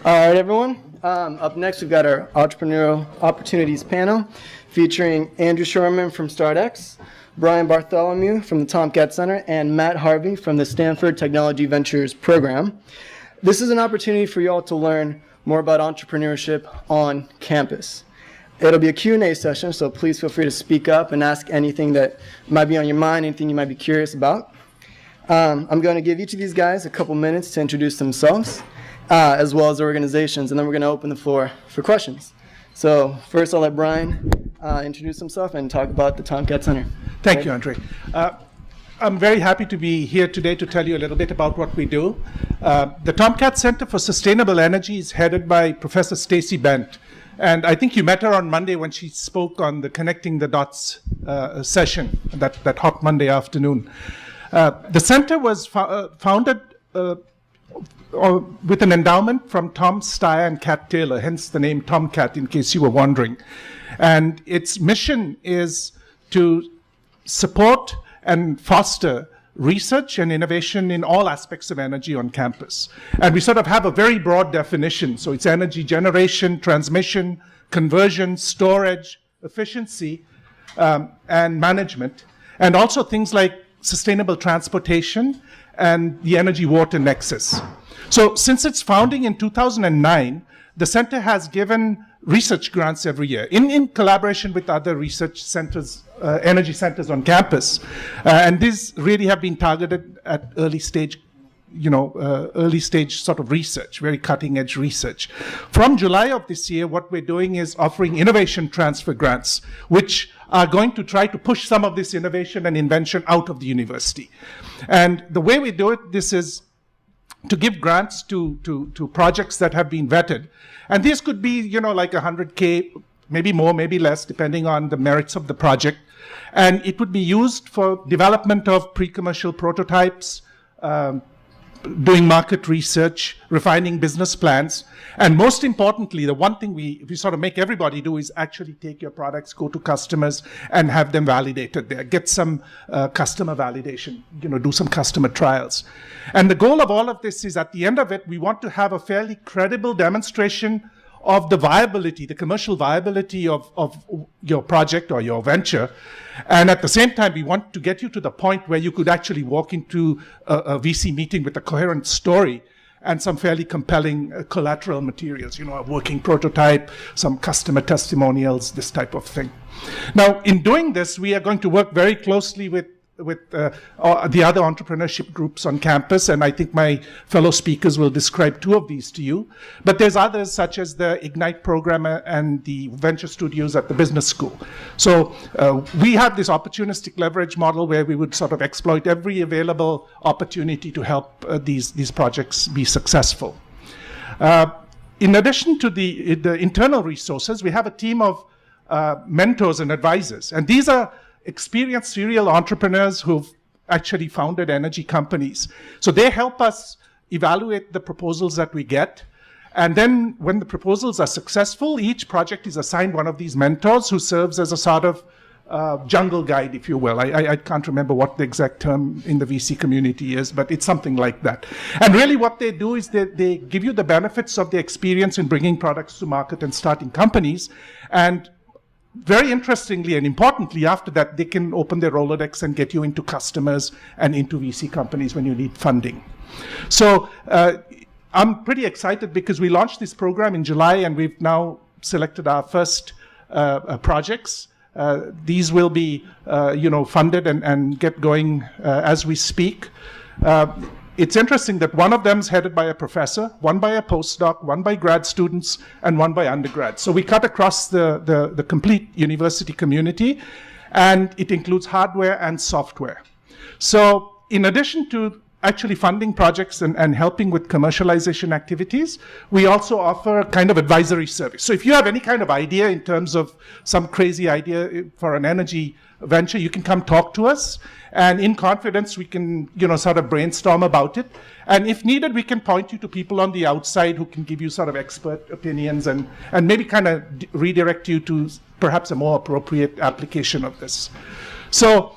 All right, everyone. Up next, we've got our Entrepreneurial Opportunities panel featuring Andrew Shorman from StartX, Brian Bartholomew from the Tomcat Center, and Matt Harvey from the Stanford Technology Ventures program. This is an opportunity for you all to learn more about entrepreneurship on campus. It'll be a Q&A session, so please feel free to speak up and ask anything that might be on your mind, anything you might be curious about. I'm going to give each of these guys a couple minutes to introduce themselves, as well as their organizations, and then we're going to open the floor for questions. So first, I'll let Brian introduce himself and talk about the Tomcat Center. Thank you, Andre. I'm very happy to be here today to tell you a little bit about what we do. The Tomcat Center for Sustainable Energy is headed by Professor Stacy Bent. And I think you met her on Monday when she spoke on the Connecting the Dots session, that hot Monday afternoon. The center was founded with an endowment from Tom Steyer and Kat Taylor, hence the name Tomcat, in case you were wondering. And its mission is to support and foster research and innovation in all aspects of energy on campus. And we sort of have a very broad definition. So it's energy generation, transmission, conversion, storage, efficiency, and management. And also things like sustainable transportation and the energy-water nexus. So since its founding in 2009, the center has given research grants every year in collaboration with other research centers, energy centers on campus. And these really have been targeted at early stage sort of research, very cutting edge research. From July of this year, what we're doing is offering innovation transfer grants, which are going to try to push some of this innovation and invention out of the university. And the way we do it, this is to give grants to projects that have been vetted. And these could be, like 100K, maybe more, maybe less, depending on the merits of the project. And it would be used for development of pre-commercial prototypes, doing market research, refining business plans. And most importantly, the one thing we sort of make everybody do is actually take your products, go to customers, and have them validated there. Get some customer validation, do some customer trials. And the goal of all of this is, at the end of it, we want to have a fairly credible demonstration of the viability, the commercial viability of your project or your venture. And at the same time, we want to get you to the point where you could actually walk into a VC meeting with a coherent story and some fairly compelling collateral materials, a working prototype, some customer testimonials, this type of thing. Now, in doing this, we are going to work very closely with the other entrepreneurship groups on campus, and I think my fellow speakers will describe two of these to you. But there's others, such as the Ignite program and the venture studios at the business school. So we have this opportunistic leverage model where we would sort of exploit every available opportunity to help these projects be successful. In addition to the internal resources, we have a team of mentors and advisors, and these are experienced serial entrepreneurs who've actually founded energy companies. So they help us evaluate the proposals that we get. And then when the proposals are successful, each project is assigned one of these mentors who serves as a sort of jungle guide, if you will. I can't remember what the exact term in the VC community is, but it's something like that. And really what they do is they give you the benefits of the experience in bringing products to market and starting companies. And very interestingly and importantly, after that, they can open their Rolodex and get you into customers and into VC companies when you need funding. So I'm pretty excited because we launched this program in July, and we've now selected our first projects. These will be funded and get going as we speak. It's interesting that one of them is headed by a professor, one by a postdoc, one by grad students, and one by undergrads. So we cut across the complete university community, and it includes hardware and software. So in addition to actually funding projects and helping with commercialization activities, we also offer a kind of advisory service. So if you have any kind of idea in terms of some crazy idea for an energy venture, you can come talk to us, and in confidence we can sort of brainstorm about it, and if needed we can point you to people on the outside who can give you sort of expert opinions and maybe kind of redirect you to perhaps a more appropriate application of this. So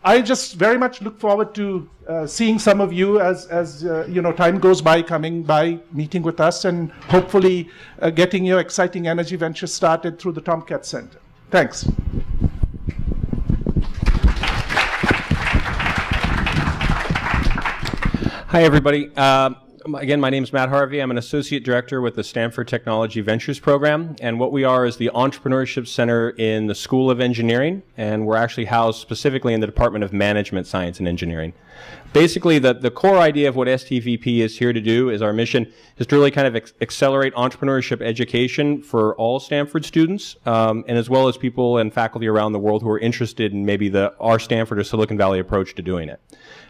I just very much look forward to seeing some of you as time goes by, coming by, meeting with us, and hopefully getting your exciting energy venture started through the Tomcat Center. Thanks. Hi, everybody. Again, my name is Matt Harvey. I'm an associate director with the Stanford Technology Ventures Program, and what we are is the Entrepreneurship Center in the School of Engineering, and we're actually housed specifically in the Department of Management Science and Engineering. Basically, the core idea of what STVP is here to do is our mission is to really kind of accelerate entrepreneurship education for all Stanford students, and as well as people and faculty around the world who are interested in maybe our Stanford or Silicon Valley approach to doing it.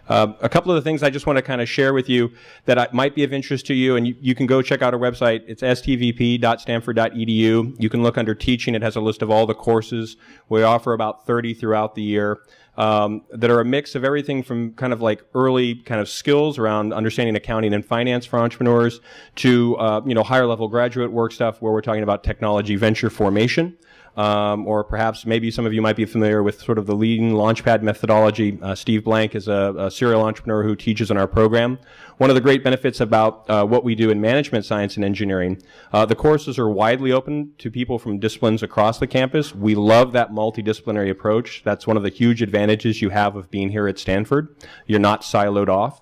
A couple of the things I just want to kind of share with you that might be of interest to you, and you can go check out our website. It's stvp.stanford.edu. You can look under teaching. It has a list of all the courses. We offer about 30 throughout the year that are a mix of everything from kind of like early kind of skills around understanding accounting and finance for entrepreneurs to higher level graduate work stuff where we're talking about technology venture formation. Or perhaps maybe some of you might be familiar with sort of the leading launchpad methodology. Steve Blank is a serial entrepreneur who teaches in our program. One of the great benefits about what we do in management science and engineering, the courses are widely open to people from disciplines across the campus. We love that multidisciplinary approach. That's one of the huge advantages you have of being here at Stanford. You're not siloed off.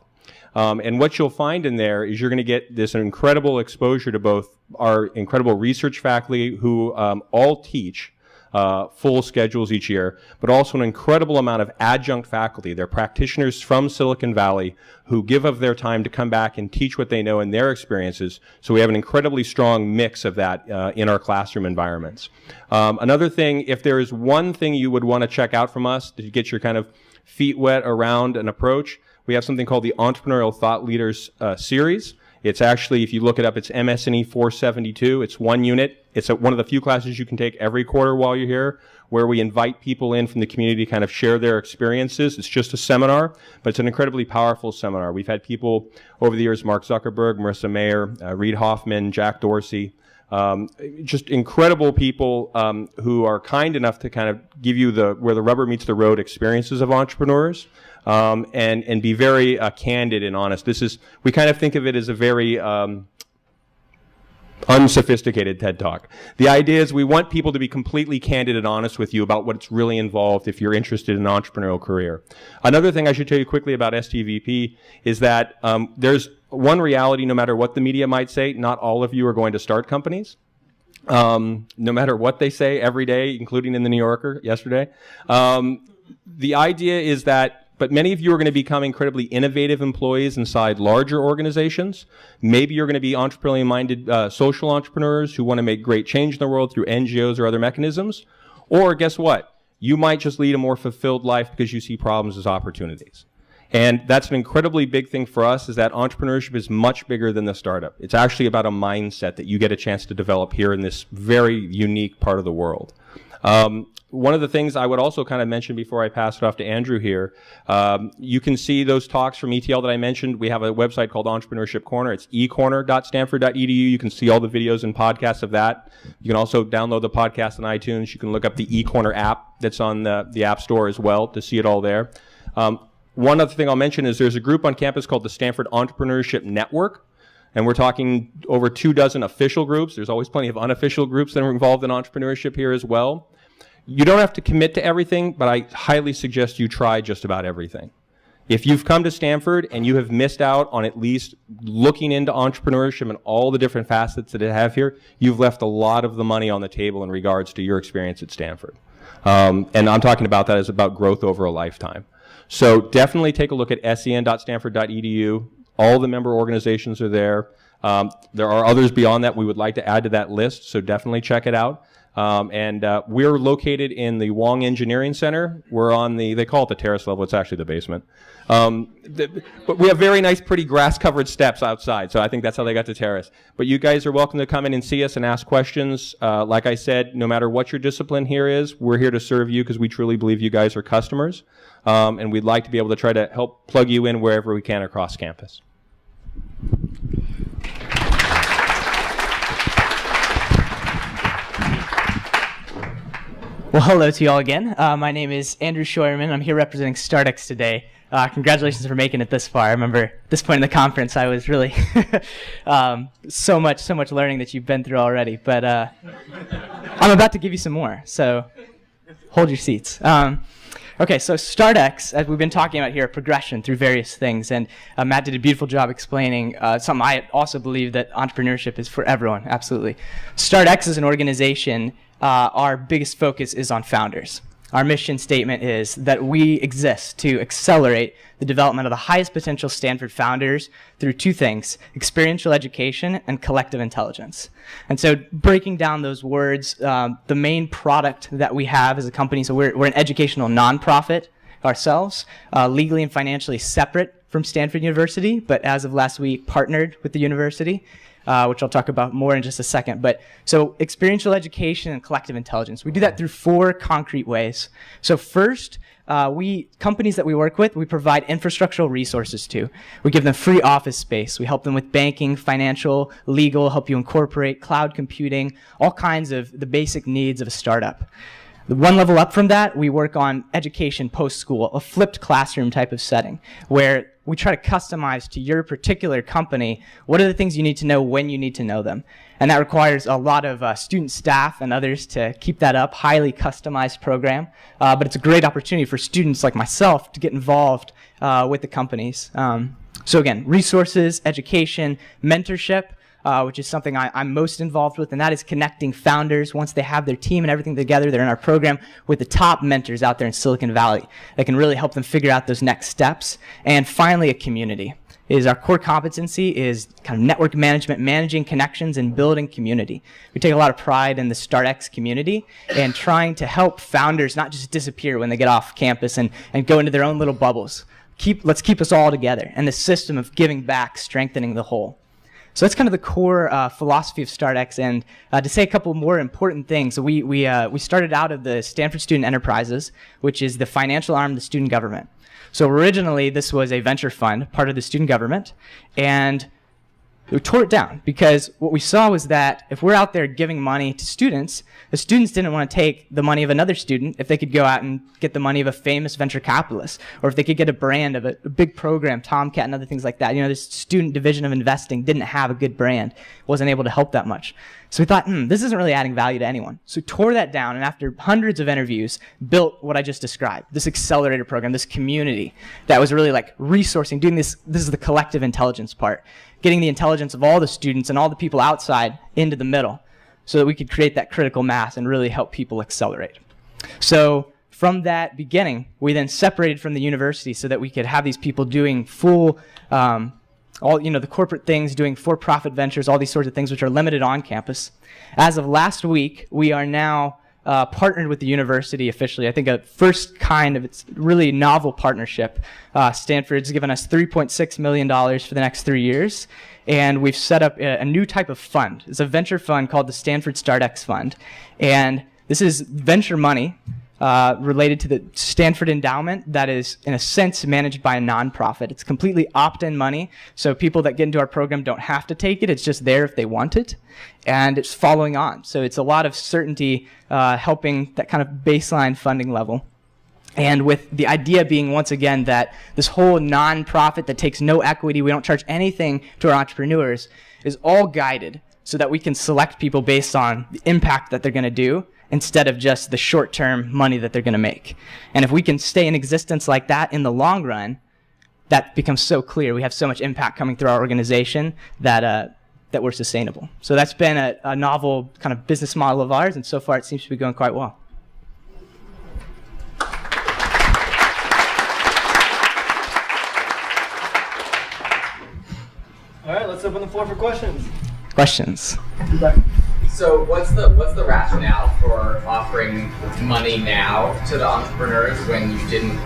And what you'll find in there is you're going to get this incredible exposure to both our incredible research faculty who all teach full schedules each year, but also an incredible amount of adjunct faculty. They're practitioners from Silicon Valley who give of their time to come back and teach what they know in their experiences. So we have an incredibly strong mix of that in our classroom environments. Another thing, if there is one thing you would want to check out from us to get your kind of feet wet around an approach, we have something called the Entrepreneurial Thought Leaders series. It's actually, if you look it up, it's MSNE 472. It's one unit. It's one of the few classes you can take every quarter while you're here, where we invite people in from the community to kind of share their experiences. It's just a seminar, but it's an incredibly powerful seminar. We've had people over the years, Mark Zuckerberg, Marissa Mayer, Reid Hoffman, Jack Dorsey, just incredible people who are kind enough to kind of give you where the rubber meets the road experiences of entrepreneurs. And be very candid and honest. We kind of think of it as a very unsophisticated TED Talk. The idea is we want people to be completely candid and honest with you about what's really involved if you're interested in an entrepreneurial career. Another thing I should tell you quickly about STVP is that there's one reality, no matter what the media might say, not all of you are going to start companies. No matter what they say every day, including in the New Yorker yesterday. The idea is that but many of you are going to become incredibly innovative employees inside larger organizations. Maybe you're going to be entrepreneurially minded social entrepreneurs who want to make great change in the world through NGOs or other mechanisms. Or guess what? You might just lead a more fulfilled life because you see problems as opportunities. And that's an incredibly big thing for us, is that entrepreneurship is much bigger than the startup. It's actually about a mindset that you get a chance to develop here in this very unique part of the world. One of the things I would also kind of mention before I pass it off to Andrew here, you can see those talks from ETL that I mentioned. We have a website called Entrepreneurship Corner. It's ecorner.stanford.edu. You can see all the videos and podcasts of that. You can also download the podcast on iTunes. You can look up the eCorner app that's on the App Store as well to see it all there. One other thing I'll mention is there's a group on campus called the Stanford Entrepreneurship Network. And we're talking over 24 official groups. There's always plenty of unofficial groups that are involved in entrepreneurship here as well. You don't have to commit to everything, but I highly suggest you try just about everything. If you've come to Stanford and you have missed out on at least looking into entrepreneurship and all the different facets that it have here, you've left a lot of the money on the table in regards to your experience at Stanford. And I'm talking about that as about growth over a lifetime. So definitely take a look at sen.stanford.edu. All the member organizations are there. There are others beyond that we would like to add to that list, so definitely check it out. We're located in the Wong Engineering Center. We're on they call it the terrace level. It's actually the basement. But we have very nice, pretty grass-covered steps outside, so I think that's how they got to terrace. But you guys are welcome to come in and see us and ask questions. Like I said, no matter what your discipline here is, we're here to serve you because we truly believe you guys are customers. And we'd like to be able to try to help plug you in wherever we can across campus. Well, hello to you all again. My name is Andrew Scheuerman. I'm here representing StartX today. Congratulations for making it this far. I remember at this point in the conference, I was really so much learning that you've been through already. But I'm about to give you some more, so hold your seats. Okay, so StartX, as we've been talking about here, progression through various things, and Matt did a beautiful job explaining something I also believe that entrepreneurship is for everyone, absolutely. StartX is an organization, our biggest focus is on founders. Our mission statement is that we exist to accelerate the development of the highest potential Stanford founders through two things: experiential education and collective intelligence. And so breaking down those words, the main product that we have as a company, so we're an educational nonprofit ourselves, legally and financially separate from Stanford University, but as of last week partnered with the university. Which I'll talk about more in just a second. But so experiential education and collective intelligence. We do that through four concrete ways. So first, companies that we work with, we provide infrastructural resources to. We give them free office space. We help them with banking, financial, legal, help you incorporate cloud computing, all kinds of the basic needs of a startup. The one level up from that, we work on education post-school, a flipped classroom type of setting, where we try to customize to your particular company what are the things you need to know when you need to know them. And that requires a lot of student staff and others to keep that up, highly customized program. But it's a great opportunity for students like myself to get involved with the companies. So again, resources, education, mentorship, which is something I'm most involved with, and that is connecting founders once they have their team and everything together. They're in our program with the top mentors out there in Silicon Valley that can really help them figure out those next steps. And finally, a community. Is our core competency is kind of network management, managing connections, and building community. We take a lot of pride in the StartX community and trying to help founders not just disappear when they get off campus and go into their own little bubbles. Let's keep us all together, and the system of giving back, strengthening the whole. So that's kind of the core philosophy of StartX. And to say a couple more important things, we started out of the Stanford Student Enterprises, which is the financial arm of the student government. So originally, this was a venture fund, part of the student government, and we tore it down because what we saw was that if we're out there giving money to students, the students didn't want to take the money of another student if they could go out and get the money of a famous venture capitalist, or if they could get a brand of a big program, Tomcat and other things like that. You know, this student division of investing didn't have a good brand, wasn't able to help that much. So we thought, this isn't really adding value to anyone. So we tore that down, and after hundreds of interviews, built what I just described, this accelerator program, this community that was really like resourcing, doing this is the collective intelligence part, getting the intelligence of all the students and all the people outside into the middle so that we could create that critical mass and really help people accelerate. So from that beginning, we then separated from the university so that we could have these people doing full, the corporate things, doing for-profit ventures, all these sorts of things which are limited on campus. As of last week, we are now partnered with the university officially. I think a first kind of its really novel partnership. Stanford's given us $3.6 million for the next 3 years, and we've set up a new type of fund. It's a venture fund called the Stanford StartX Fund, and this is venture money related to the Stanford endowment that is, in a sense, managed by a nonprofit. It's completely opt-in money, so people that get into our program don't have to take it. It's just there if they want it, and it's following on. So it's a lot of certainty helping that kind of baseline funding level. And with the idea being, once again, that this whole nonprofit that takes no equity, we don't charge anything to our entrepreneurs, is all guided so that we can select people based on the impact that they're going to do, instead of just the short-term money that they're going to make. And if we can stay in existence like that in the long run, that becomes so clear. We have so much impact coming through our organization that we're sustainable. So that's been a novel kind of business model of ours, and so far it seems to be going quite well. All right, let's open the floor for questions. Questions? So what's the rationale for offering money now to the entrepreneurs when it didn't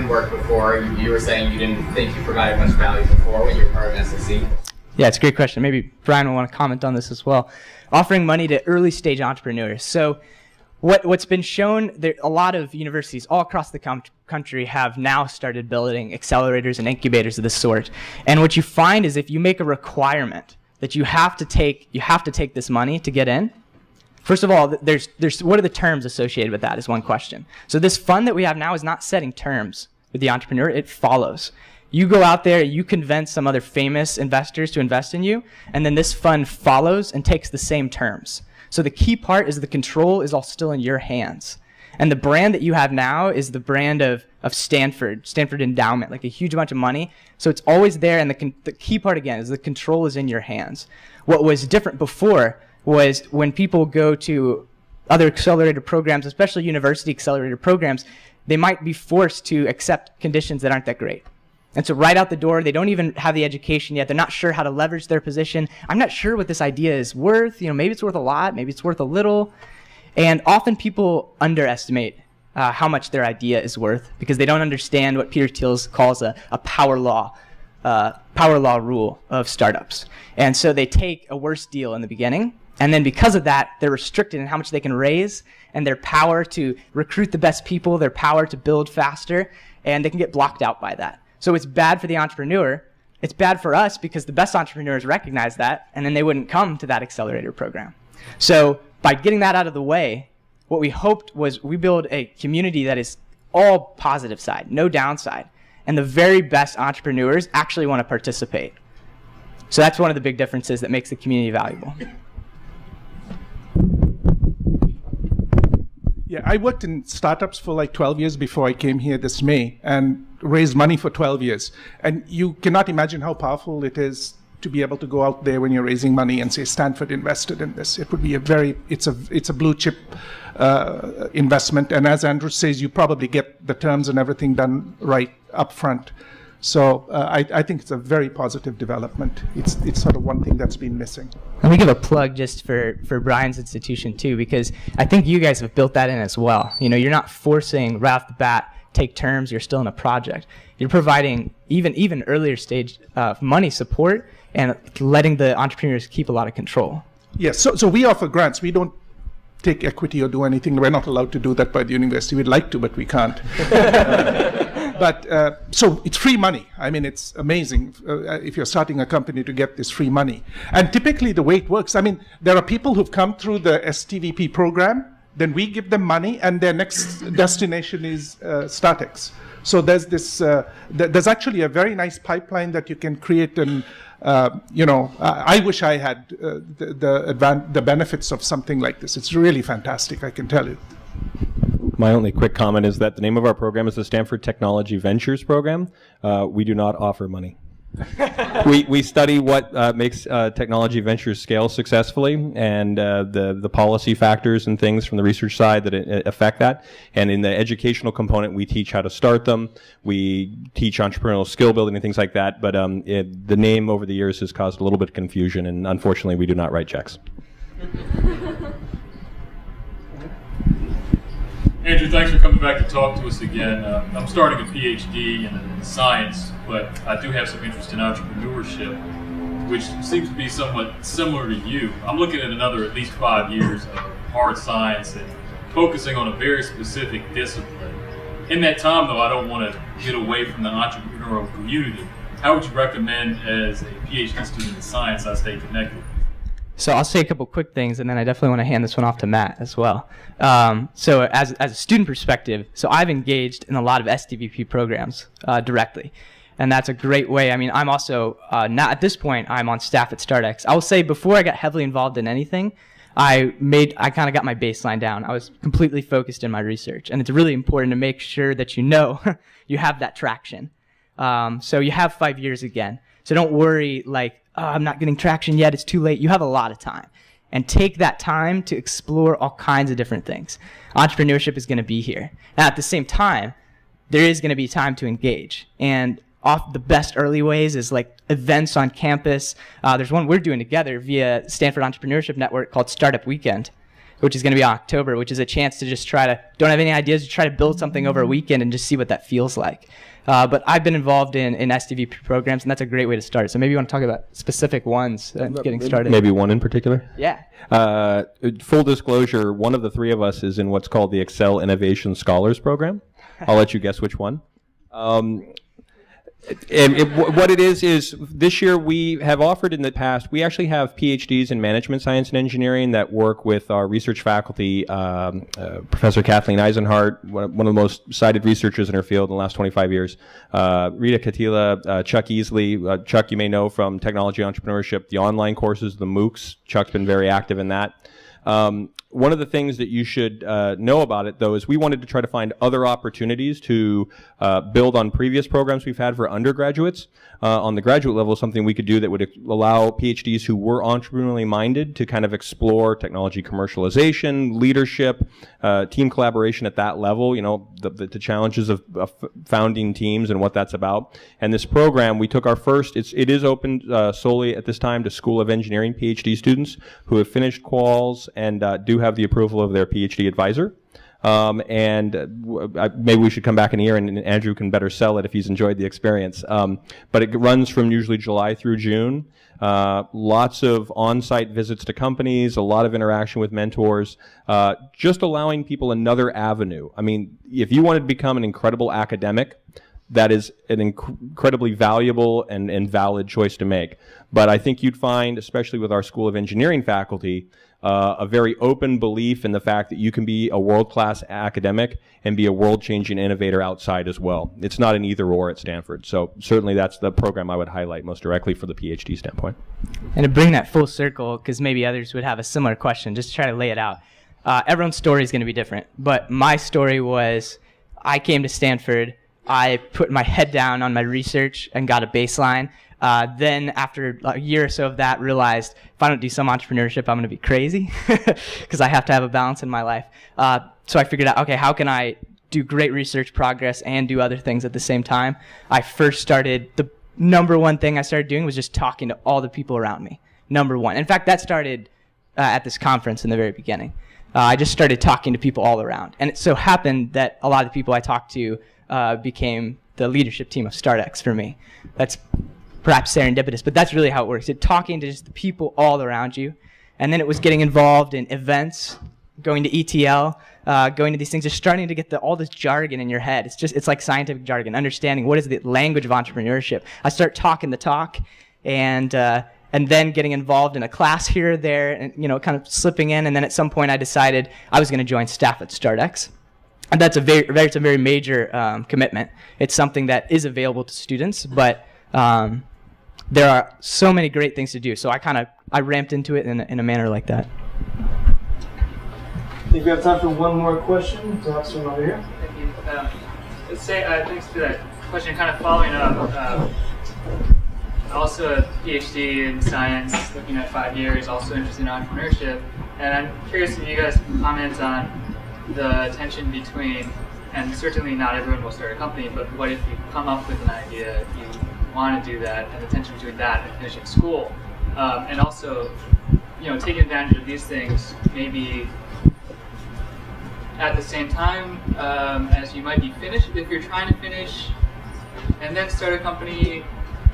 work before? You were saying you didn't think you provided much value before when you were part of SLC. Yeah, it's a great question. Maybe Brian will want to comment on this as well. Offering money to early stage entrepreneurs. So what's been shown, a lot of universities all across the country have now started building accelerators and incubators of this sort. And what you find is if you make a requirement that you have to take this money to get in, First of all, there's what are the terms associated with that is one question. So this fund that we have now is not setting terms with the entrepreneur. It follows. You go out there, you convince some other famous investors to invest in you, and then this fund follows and takes the same terms. So the key part is the control is all still in your hands. And the brand that you have now is the brand of Stanford endowment, like a huge amount of money. So it's always there, and the key part again is the control is in your hands. What was different before was when people go to other accelerator programs, especially university accelerator programs, they might be forced to accept conditions that aren't that great. And so right out the door, they don't even have the education yet. They're not sure how to leverage their position. I'm not sure what this idea is worth. Maybe it's worth a lot, maybe it's worth a little. And often people underestimate how much their idea is worth because they don't understand what Peter Thiel calls a power law rule of startups. And so they take a worse deal in the beginning. And then because of that, they're restricted in how much they can raise and their power to recruit the best people, their power to build faster, and they can get blocked out by that. So it's bad for the entrepreneur. It's bad for us because the best entrepreneurs recognize that, and then they wouldn't come to that accelerator program. So by getting that out of the way, what we hoped was we build a community that is all positive side, no downside. And the very best entrepreneurs actually want to participate. So that's one of the big differences that makes the community valuable. Yeah, I worked in startups for like 12 years before I came here this May and raised money for 12 years. And you cannot imagine how powerful it is to be able to go out there when you're raising money and say Stanford invested in this. It would be it's a blue chip investment. And as Andrew says, you probably get the terms and everything done right up front. So I think it's a very positive development. It's sort of one thing that's been missing. Let me give a plug just for Brian's institution too, because I think you guys have built that in as well. You're not forcing right off the bat, take terms, you're still in a project. You're providing even earlier stage money support and letting the entrepreneurs keep a lot of control. Yes, so we offer grants. We don't take equity or do anything. We're not allowed to do that by the university. We'd like to, but we can't. So it's free money. I mean, it's amazing if you're starting a company to get this free money. And typically the way it works, I mean, there are people who've come through the STVP program, then we give them money, and their next destination is StartX. So there's this, there's actually a very nice pipeline that you can create, and I wish I had the benefits of something like this. It's really fantastic, I can tell you. My only quick comment is that the name of our program is the Stanford Technology Ventures Program. We do not offer money. We study what makes technology ventures scale successfully, and the policy factors and things from the research side that affect that. And in the educational component, we teach how to start them. We teach entrepreneurial skill building and things like that. But the name over the years has caused a little bit of confusion, and unfortunately, we do not write checks. Andrew, thanks for coming back to talk to us again. I'm starting a PhD in science, but I do have some interest in entrepreneurship, which seems to be somewhat similar to you. I'm looking at another at least 5 years of hard science and focusing on a very specific discipline. In that time, though, I don't want to get away from the entrepreneurial community. How would you recommend, as a PhD student in science, I stay connected? So I'll say a couple quick things, and then I definitely want to hand this one off to Matt as well. So as a student perspective, so I've engaged in a lot of STVP programs directly, and that's a great way. I mean, I'm also, not at this point, I'm on staff at StartX. I will say before I got heavily involved in anything, I kind of got my baseline down. I was completely focused in my research, and it's really important to make sure that you have that traction. So you have 5 years again. So don't worry, like, oh, I'm not getting traction yet, it's too late. You have a lot of time. And take that time to explore all kinds of different things. Entrepreneurship is going to be here. And at the same time, there is going to be time to engage. And off the best early ways is like events on campus. There's one we're doing together via Stanford Entrepreneurship Network called Startup Weekend, which is going to be in October, which is a chance to just don't have any ideas, to try to build something over a weekend and just see what that feels like. But I've been involved in STVP programs, and that's a great way to start. So maybe you want to talk about specific ones getting started. Maybe one in particular? Yeah. Full disclosure, one of the three of us is in what's called the Excel Innovation Scholars Program. I'll let you guess which one. What it is this year we have offered in the past, we actually have PhDs in management science and engineering that work with our research faculty, Professor Kathleen Eisenhart, one of the most cited researchers in her field in the last 25 years, Rita Katila, Chuck Easley. Chuck, you may know from Technology Entrepreneurship, the online courses, the MOOCs. Chuck's been very active in that. One of the things that you should know about it, though, is we wanted to try to find other opportunities to build on previous programs we've had for undergraduates. On the graduate level, something we could do that would allow PhDs who were entrepreneurially minded to kind of explore technology commercialization, leadership, team collaboration at that level, you know, the challenges of founding teams and what that's about. And this program, we took our first, it is open solely at this time to School of Engineering PhD students who have finished quals and do have the approval of their PhD advisor. Maybe we should come back in a year and Andrew can better sell it if he's enjoyed the experience. But it runs from usually July through June. Lots of on-site visits to companies, a lot of interaction with mentors, just allowing people another avenue. I mean, if you wanted to become an incredible academic, that is an incredibly valuable and valid choice to make. But I think you'd find, especially with our School of Engineering faculty, a very open belief in the fact that you can be a world-class academic and be a world-changing innovator outside as well. It's not an either-or at Stanford. So certainly that's the program I would highlight most directly for the PhD standpoint. And to bring that full circle, because maybe others would have a similar question, just to try to lay it out. Everyone's story is going to be different. But my story was I came to Stanford, I put my head down on my research and got a baseline. Then after a year or so of that, realized if I don't do some entrepreneurship, I'm going to be crazy because I have to have a balance in my life. So I figured out, okay, how can I do great research progress and do other things at the same time? I first started, the number one thing I started doing was just talking to all the people around me. Number one. In fact, that started at this conference in the very beginning. I just started talking to people all around. And it so happened that a lot of the people I talked to became the leadership team of StartX for me. That's perhaps serendipitous, but that's really how it works. It's talking to just the people all around you. And then it was getting involved in events, going to ETL, going to these things, just starting to get all this jargon in your head. It's like scientific jargon, understanding what is the language of entrepreneurship. I start talking the talk and then getting involved in a class here or there and, you know, kind of slipping in. And then at some point I decided I was going to join staff at StartX. And that's it's a very major commitment. It's something that is available to students, but there are so many great things to do. So I ramped into it in a manner like that. I think we have time for one more question. Perhaps from over here. Thank you. Thanks for that question. Kind of following up. Also a PhD in science, looking at 5 years. Also interested in entrepreneurship, and I'm curious if you guys can comment on the tension between, and certainly not everyone will start a company, but what if you come up with an idea, if you want to do that, and the tension between that and finishing school, and also, you know, taking advantage of these things maybe at the same time as you might be finished. If you're trying to finish and then start a company,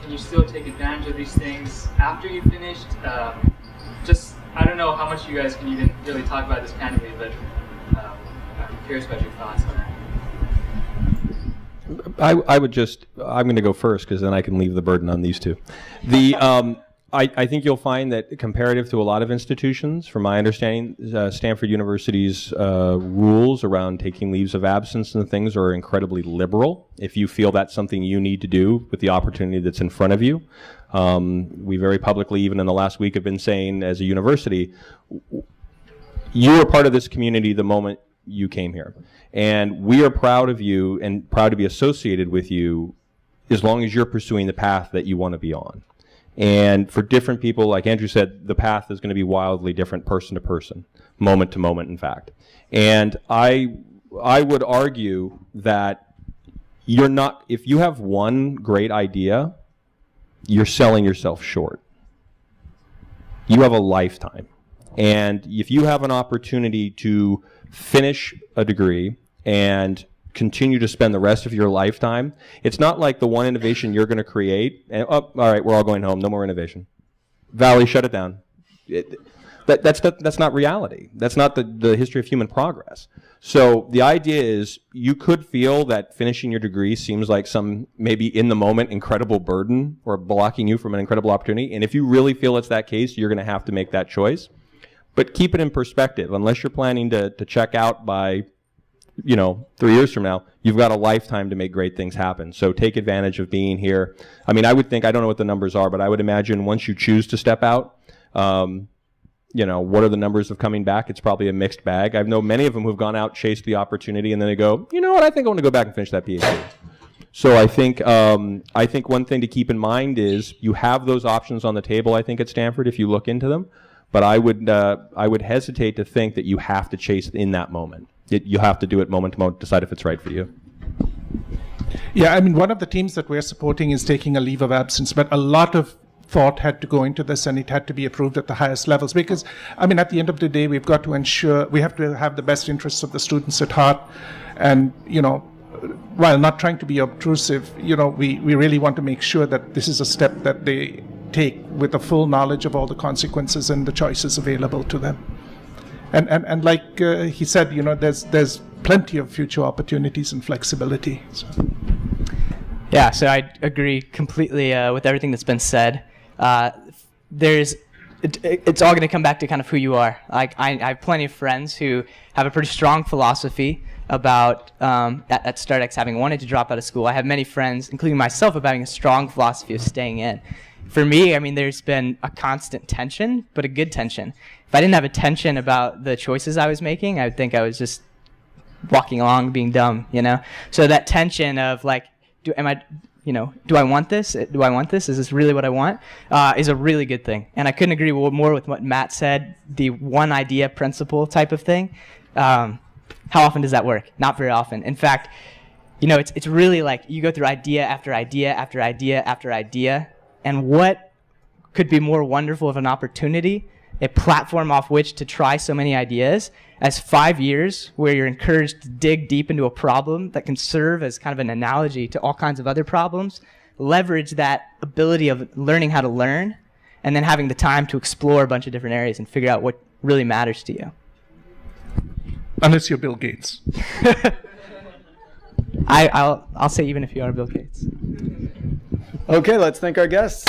can you still take advantage of these things after you finished? I don't know how much you guys can even really talk about this candidly, but I'm curious about your thoughts on that. I'm going to go first because then I can leave the burden on these two. I think you'll find that comparative to a lot of institutions, from my understanding, Stanford University's rules around taking leaves of absence and things are incredibly liberal. If you feel that's something you need to do with the opportunity that's in front of you. We very publicly, even in the last week, have been saying as a university, you are part of this community the moment you came here. And we are proud of you and proud to be associated with you as long as you're pursuing the path that you want to be on. And for different people, like Andrew said, the path is going to be wildly different person to person, moment to moment, in fact. And I would argue that you're not, if you have one great idea, you're selling yourself short. You have a lifetime. And if you have an opportunity to finish a degree and continue to spend the rest of your lifetime, it's not like the one innovation you're going to create and, oh, all right, we're all going home, no more innovation. Valley, shut it down. That's not reality. That's not the history of human progress. So the idea is you could feel that finishing your degree seems like some maybe in the moment incredible burden or blocking you from an incredible opportunity. And if you really feel it's that case, you're going to have to make that choice. But keep it in perspective. Unless you're planning to check out by 3 years from now, you've got a lifetime to make great things happen. So take advantage of being here. I mean, I would think, I don't know what the numbers are, but I would imagine once you choose to step out, what are the numbers of coming back? It's probably a mixed bag. I know many of them who've gone out, chased the opportunity, and then they go, you know what, I think I want to go back and finish that PhD. So I think one thing to keep in mind is you have those options on the table, I think, at Stanford if you look into them. But I would hesitate to think that you have to chase in that moment. You have to do it moment to moment, decide if it's right for you. Yeah, I mean, one of the teams that we're supporting is taking a leave of absence, but a lot of thought had to go into this, and it had to be approved at the highest levels because, I mean, at the end of the day, we've got to ensure we have to have the best interests of the students at heart, and while not trying to be obtrusive, we really want to make sure that this is a step that they take with a full knowledge of all the consequences and the choices available to them. And like he said, there's plenty of future opportunities and flexibility. So. Yeah, so I agree completely with everything that's been said. It's all going to come back to kind of who you are. Like I have plenty of friends who have a pretty strong philosophy about at StartX having wanted to drop out of school. I have many friends, including myself, of having a strong philosophy of staying in. For me, I mean, there's been a constant tension, but a good tension. If I didn't have a tension about the choices I was making, I would think I was just walking along being dumb, So that tension of like, do I want this? Do I want this? Is this really what I want? Is a really good thing. And I couldn't agree more with what Matt said, the one idea principle type of thing. How often does that work? Not very often. In fact, it's really like you go through idea after idea after idea after idea. And what could be more wonderful of an opportunity, a platform off which to try so many ideas, as 5 years where you're encouraged to dig deep into a problem that can serve as kind of an analogy to all kinds of other problems, leverage that ability of learning how to learn, and then having the time to explore a bunch of different areas and figure out what really matters to you. Unless you're Bill Gates. I'll say even if you are Bill Gates. Okay, let's thank our guests.